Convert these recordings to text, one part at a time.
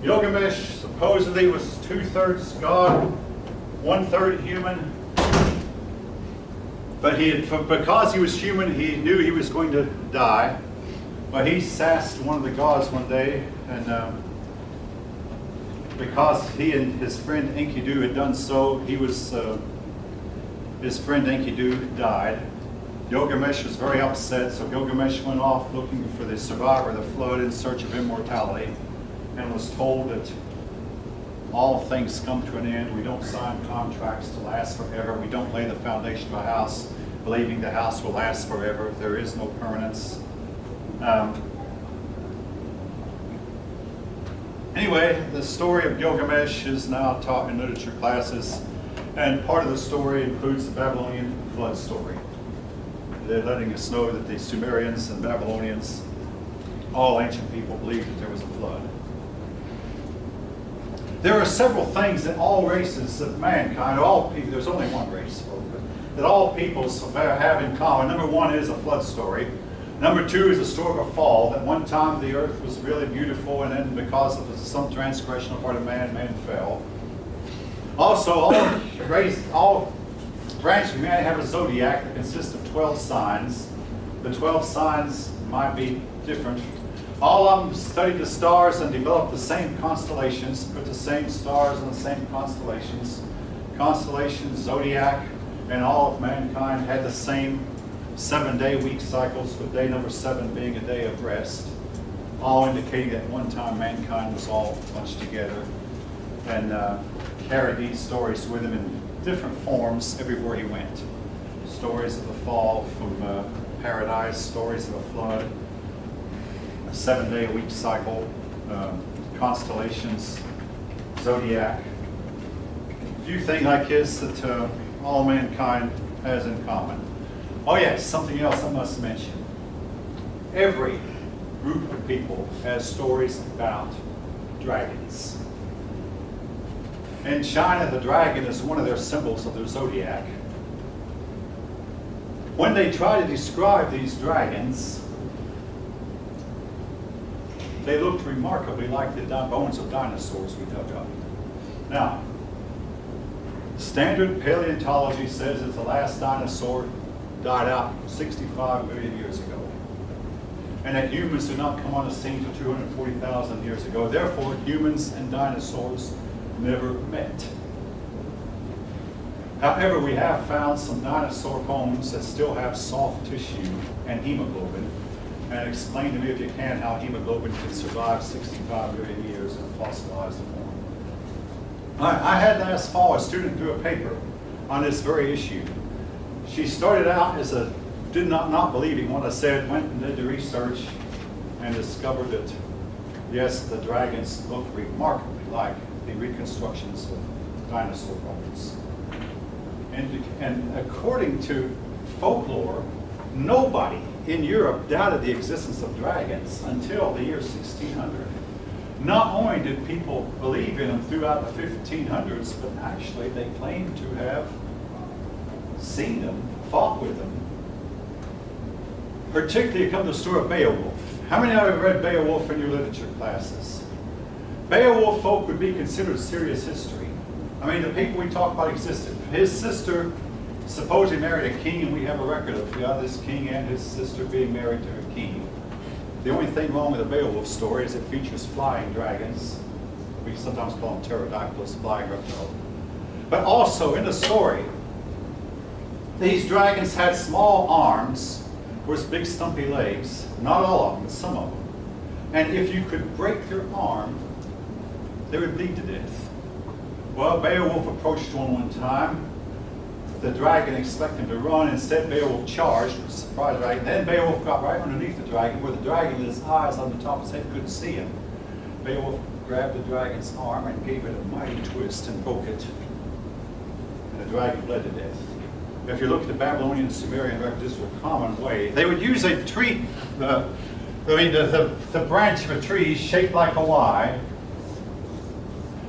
Gilgamesh supposedly was 2/3 God, 1/3 human. But because he was human, he knew he was going to die. But he sassed one of the gods one day, and because he and his friend Enkidu had done so, his friend Enkidu died. Gilgamesh was very upset, so Gilgamesh went off looking for the survivor of the flood in search of immortality, and was told that all things come to an end. We don't sign contracts to last forever. We don't lay the foundation of a house believing the house will last forever. There is no permanence. Anyway, the story of Gilgamesh is now taught in literature classes, and part of the story includes the Babylonian flood story. They're letting us know that the Sumerians and Babylonians, all ancient people, believed that there was a flood. There are several things that all races of mankind, all people, there's only one race, that all peoples have in common. Number one is a flood story. Number two is a story of a fall, that one time the earth was really beautiful, and then because of some transgression on the part of man fell. Also, all branches of humanity have a zodiac that consists of 12 signs. The 12 signs might be different. All of them studied the stars and developed the same constellations, put the same stars on the same constellations. Constellations, zodiac, and all of mankind had the same 7-day week cycles, with day number 7 being a day of rest, all indicating that at one time mankind was all bunched together, and carried these stories with him in different forms everywhere he went. Stories of the fall from paradise, stories of a flood, a 7-day week cycle, constellations, zodiac. A few things like this that all mankind has in common. Oh yes, something else I must mention. Every group of people has stories about dragons. In China, the dragon is one of their symbols of their zodiac. When they try to describe these dragons, they looked remarkably like the bones of dinosaurs we dug up. Now, standard paleontology says that the last dinosaur died out 65 million years ago, and that humans did not come on the scene until 240,000 years ago. Therefore, humans and dinosaurs never met. However, we have found some dinosaur bones that still have soft tissue and hemoglobin, and explain to me, if you can, how hemoglobin can survive 65 million years in a fossilized form. I had last fall a student do a paper on this very issue. She started out as not believing what I said, went and did the research, and discovered that, yes, the dragons look remarkably like the reconstructions of dinosaur bones. And according to folklore, nobody in Europe doubted the existence of dragons until the year 1600. Not only did people believe in them throughout the 1500s, but actually they claimed to have seen them, fought with them. Particularly come the story of Beowulf. How many of you have read Beowulf in your literature classes? Beowulf folk would be considered serious history. I mean, the people we talk about existed. His sister supposedly married a king, and we have a record of this king and his sister being married to a king. The only thing wrong with the Beowulf story is it features flying dragons. We sometimes call them pterodactyls, flying reptiles. But also in the story, these dragons had small arms with big stumpy legs. Not all of them, but some of them. And if you could break their arm, they would bleed to death. Well, Beowulf approached one time. The dragon expected him to run. Instead, Beowulf charged, which surprised the dragon. Then Beowulf got right underneath the dragon, where the dragon, with his eyes on the top of his head, couldn't see him. Beowulf grabbed the dragon's arm and gave it a mighty twist and broke it. And the dragon bled to death. If you look at the Babylonian and Sumerian records, this was a common way. They would use a tree, the branch of a tree shaped like a Y,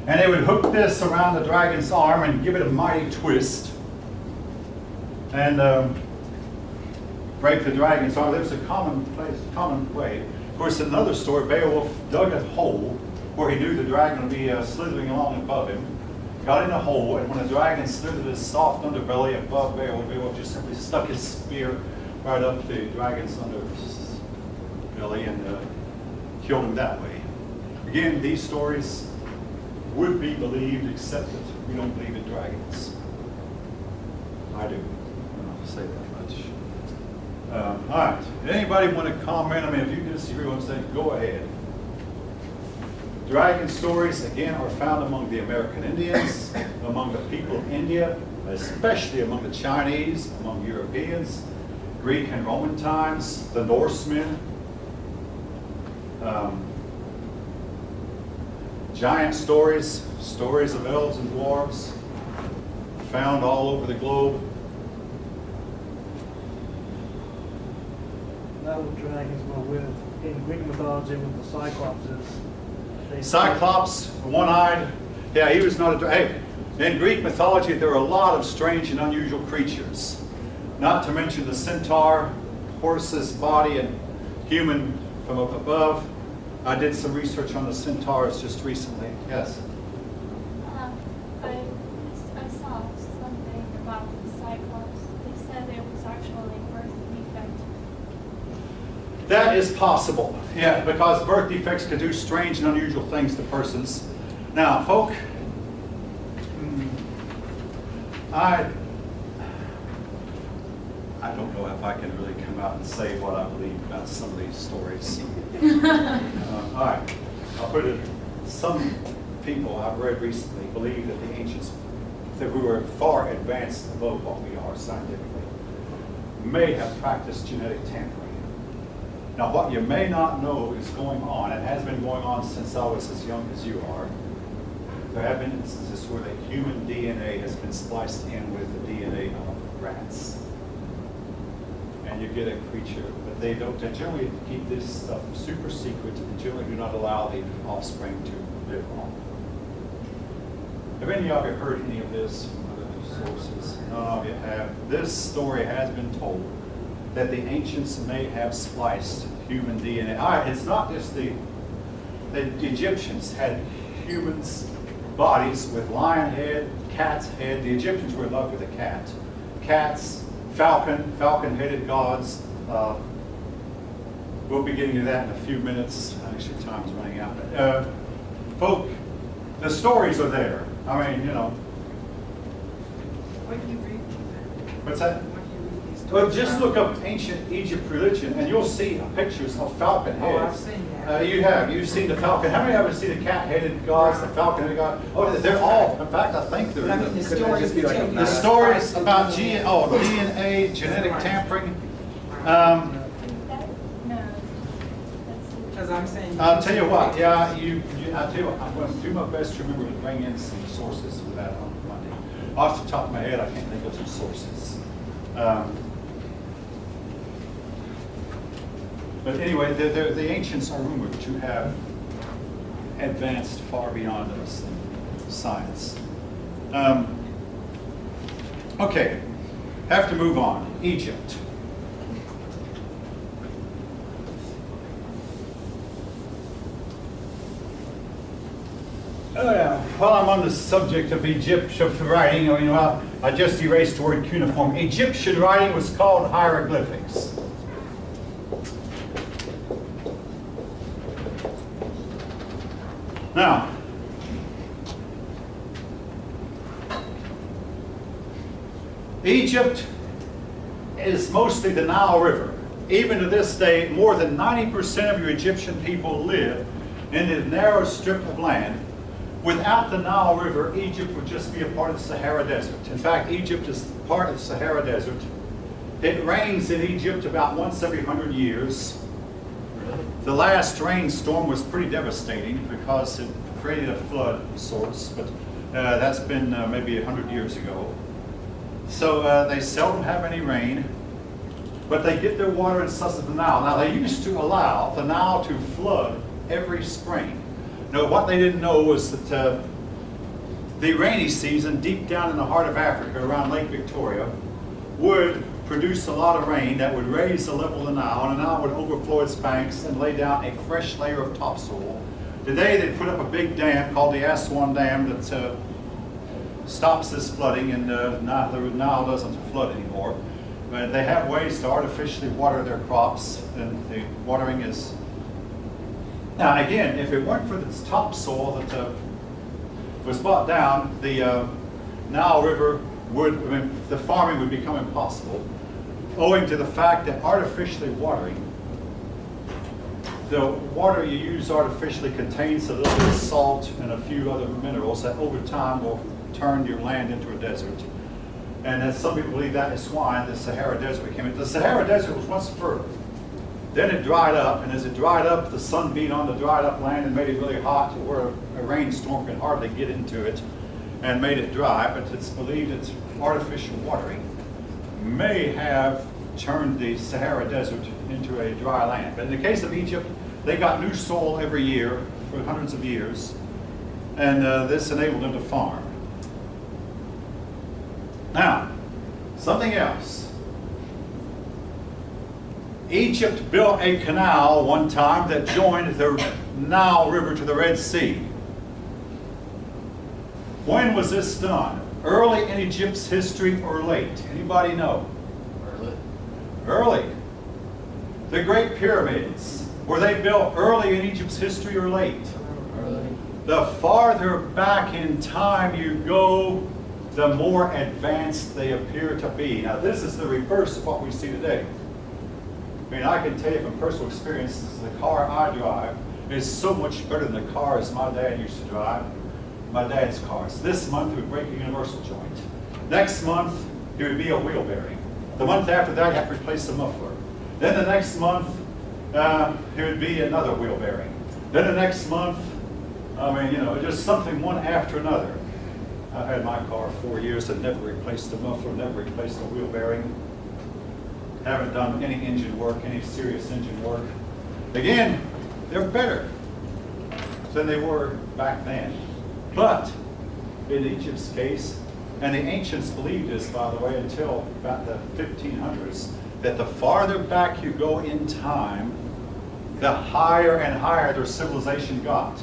and they would hook this around the dragon's arm and give it a mighty twist, and break the dragon's arm. There's a common way. Of course, in another story, Beowulf dug a hole where he knew the dragon would be slithering along above him. Got in a hole, and when the dragon slithered his soft underbelly above Beowulf just simply stuck his spear right up the dragon's underbelly and killed him that way. Again, these stories would be believed, except that we don't believe in dragons. I do. I don't say that much. All right. Anybody want to comment? I mean, if you disagree with what I'm saying, go ahead. Dragon stories, again, are found among the American Indians, among the people of India, especially among the Chinese, among Europeans, Greek and Roman times, the Norsemen, giant stories, stories of elves and dwarves, found all over the globe. That what dragons were with in Greek mythology with the Cyclopses. Cyclops, one-eyed, yeah, he was not a dragon. Hey, in Greek mythology, there are a lot of strange and unusual creatures. Not to mention the centaur, horse's body, and human from up above. I did some research on the centaurs just recently. Yes? I saw something about the Cyclops. They said it was actually a birth defect. That is possible, yeah, because birth defects can do strange and unusual things to persons. Now, folk, I don't know if I can really come out and say what I believe about some of these stories. All right, I'll put it, some people I've read recently believe that the ancients, that we were far advanced above what we are scientifically, may have practiced genetic tampering. Now, what you may not know is going on, and has been going on since I was as young as you are. There have been instances where the human DNA has been spliced in with the DNA of rats. And you get a creature, but they generally keep this stuff super secret and generally do not allow the offspring to live on. Have any of you heard any of this from other sources? None of you have. This story has been told that the ancients may have spliced human DNA. All right, it's not just the Egyptians had humans' bodies with lion head, cat's head. The Egyptians were in love with a cat. Cats, falcon-headed gods. We'll be getting to that in a few minutes. Actually, time's running out. Folk, the stories are there. I mean, you know. What do you read? What's that? What do you read these stories Well, just from? look up ancient Egypt religion, and you'll see pictures of falcon heads. Oh, I've seen that. You have. You've seen the falcon. How many of you seen the cat-headed gods, the falcon-headed gods? Oh, they're all. In fact, I think they're. But I mean, the stories just be like tell a you The nice- stories about DNA, genetic tampering. That, no. That's Because I'm saying. I'll tell you what. Yeah, I'll tell you what. I'm going to do my best to remember to bring in some sources for that on Monday. Off the top of my head, I can't think of some sources. But anyway, the ancients are rumored to have advanced far beyond us in science. Okay, have to move on. Egypt. Oh yeah. While I'm on the subject of Egyptian writing, I just erased the word cuneiform. Egyptian writing was called hieroglyphics. Now, Egypt is mostly the Nile River. Even to this day, more than 90% of your Egyptian people live in a narrow strip of land. Without the Nile River, Egypt would just be a part of the Sahara Desert. In fact, Egypt is part of the Sahara Desert. It rains in Egypt about once every 100 years. The last rainstorm was pretty devastating because it created a flood of sorts, but that's been maybe 100 years ago. So they seldom have any rain, but they get their water in source of the Nile. Now, they used to allow the Nile to flood every spring. Now, what they didn't know was that the rainy season deep down in the heart of Africa around Lake Victoria would produce a lot of rain that would raise the level of the Nile, and the Nile would overflow its banks and lay down a fresh layer of topsoil Today they put up a big dam called the Aswan Dam that stops this flooding, and now the Nile doesn't flood anymore. But they have ways to artificially water their crops, and the watering is... Now again, if it weren't for this topsoil that was brought down, the Nile River would, I mean, the farming would become impossible, owing to the fact that artificially watering, the water you use artificially contains a little bit of salt and a few other minerals that over time will turn your land into a desert. And as some people believe, that is why the Sahara Desert became it. The Sahara Desert was once fertile. Then it dried up, and as it dried up, the sun beat on the dried up land and made it really hot to where a rainstorm can hardly get into it and made it dry. But it's believed that artificial watering may have turned the Sahara Desert into a dry land. But in the case of Egypt, they got new soil every year for hundreds of years, and this enabled them to farm. Now, something else. Egypt built a canal one time that joined the Nile River to the Red Sea. When was this done? Early in Egypt's history or late? Anybody know? Early. Early. The Great Pyramids, were they built early in Egypt's history or late? Early. The farther back in time you go, the more advanced they appear to be. Now this is the reverse of what we see today. I mean, I can tell you from personal experience, the car I drive is so much better than the cars my dad used to drive, my dad's cars. This month we break a universal joint. Next month, it would be a wheel bearing. The month after that, you have to replace the muffler. Then the next month, it would be another wheel bearing. Then the next month, I mean, you know, just something one after another. I've had my car 4 years and never replaced the muffler, never replaced the wheel bearing. Haven't done any engine work, any serious engine work. Again, they're better than they were back then. But in Egypt's case, and the ancients believed this, by the way, until about the 1500s, that the farther back you go in time, the higher and higher their civilization got.